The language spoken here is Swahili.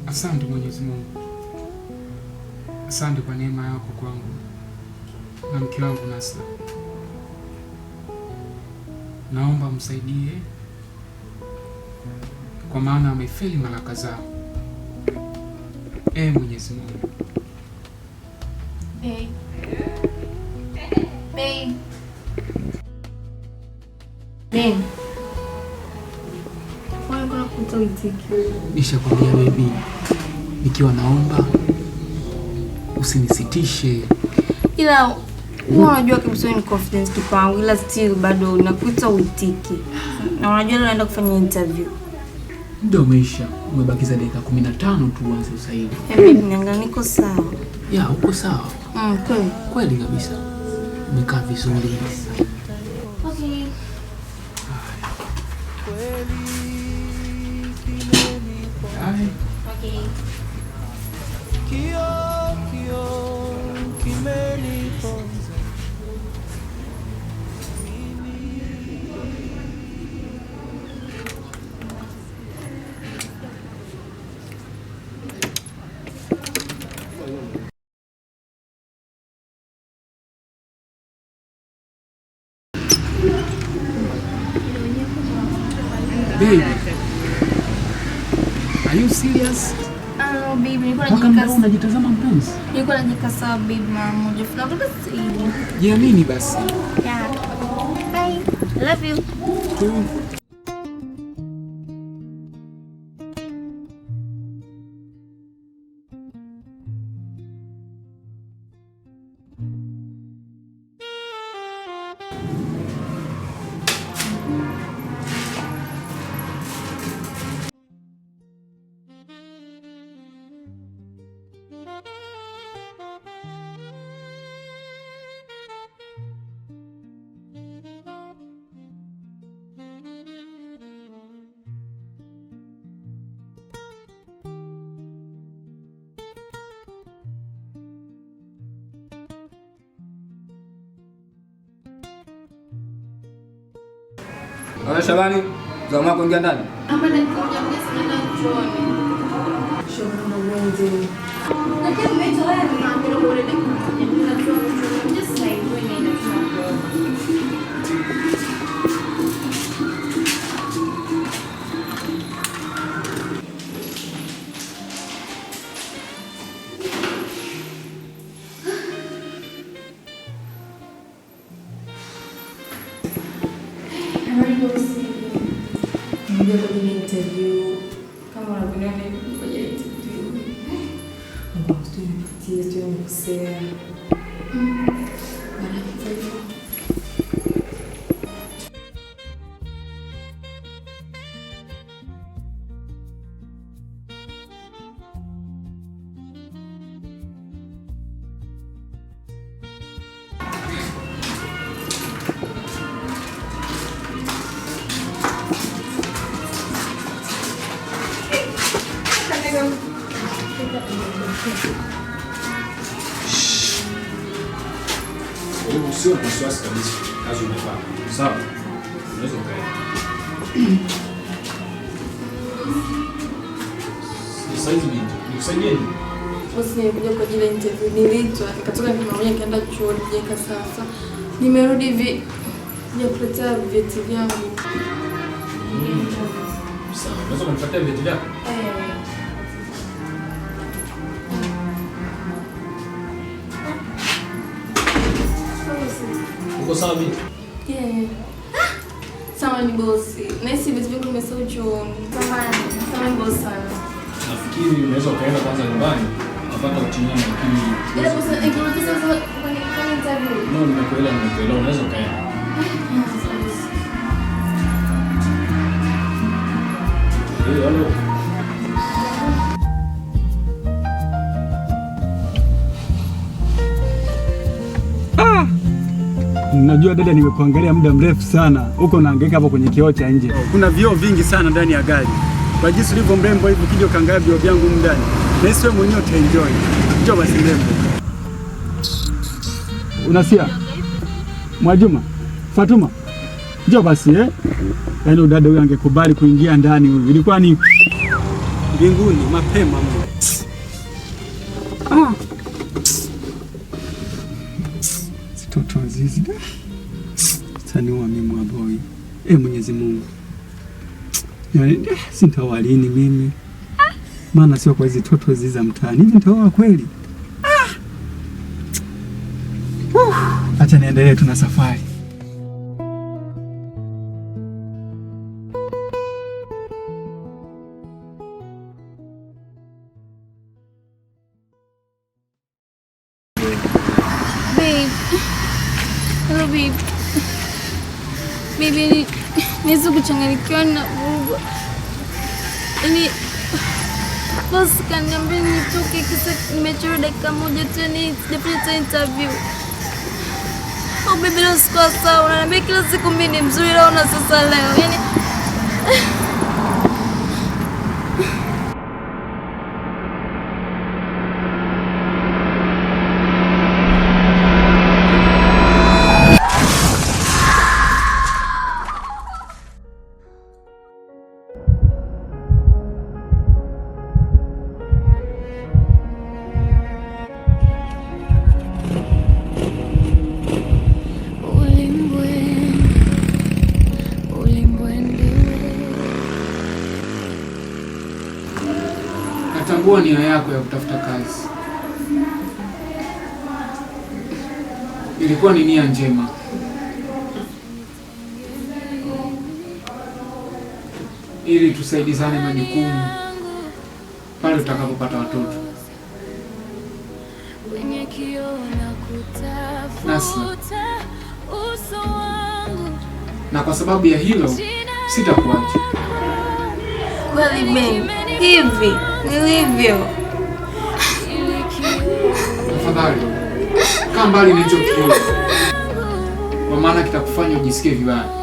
Asante Mwenyezi Mungu. Asante kwa neema yako kwangu na mke wangu Nasra. Naomba msaidie kwa maana amefeli mara kadhaa. Mwenyezi Mungu. Nishakwambia baby, nikiwa naomba usinisitishe. Ila unajua kabisa ni confidence kipangu, ila still bado nakuita uitiki. Na unajua leo naenda kufanya interview. Ndio umeisha. Umebakiza dakika 15 tu uanze usaili. Baby, niangalia niko sawa. Ya, uko sawa. Kweli. Kweli kabisa. Umekaa vizuri. Okay. Okay. Baby, are you serious? Baby, unajitazama mpenzi? Niko najikasa baby mara moja. Tunatoka sasa hivi. Jiamini basi. Yeah. Bye. Love you. Oya Shabani, zamu kuingia ndani. Ama dakika moja mnasema chuoni. Shona mwenzi. Lakini umeita wewe unaambia ule dakika moja mnasema chuoni. Just say wewe ni ndio. Ndio kwenye interview kama unavyoona kwenye interview. Mbona tunapitia kusema. Bana hivyo. Sio kwa wasiwasi kabisa. Kazi umefanya. Sawa. Unaweza ukaenda. Sasa hivi nikusaidie nini? Bosi nilikuja kwa ajili ya interview, niliitwa nikatoka nikamwambia nikaenda chuo nijeka sasa. Nimerudi hivi nikuletea vyeti vyangu. Sawa. Unaweza kunipatia vyeti vyako? Uko sawa mimi? Yeah. Sawa ni bosi. Na hizi vitu vingi nimesahau chuoni. Sawa ni bosi sana. Nafikiri unaweza ukaenda kwanza nyumbani, unapata utinyama lakini Bila bosi, ikirudi sasa kwenye interview. No, nimekuelewa. Unaweza ukaenda. Hello. Najua dada, nimekuangalia muda mrefu sana. Huko naangaika hapo kwenye kioo cha nje. Kuna vioo vingi sana ndani ya gari. Kwa jinsi ulivyo mrembo hivi, ukija ukaangalia vioo vyangu ndani, na wewe mwenyewe utaenjoy. Njoo basi mrembo. Unasia? Mwajuma, Fatuma. Njoo basi Yaani dada huyu angekubali kuingia ndani huyu. Ilikuwa ni mbinguni mapema mno. Azizi. Taniua mimi boy. Mwenyezi Mungu. Yaani sintawalini mimi. Maana sio kwa hizi toto hizi za mtaani. Hivi nitaoa kweli? Acha niendelee tu na safari. Hello babe. Baby, niwezi kuchanganyikiwa na vurugu. Yaani boss kaniambia nitoke kisa nimechelewa dakika moja tu, ni sijapata interview. Oh baby, leo sikuwa sawa. Unaniambia kila siku mimi ni mzuri, leo na sasa leo. Yaani natambua nia yako ya kutafuta kazi. Ilikuwa ni nia njema. Ili tusaidizane majukumu pale tutakapopata watoto. Nasla, na kwa sababu ya hilo sitakuacha. kweli babe, hivi nilivyo. Tafadhali kaa mbali na hicho kitu, kwa maana kitakufanya ujisikie vibaya.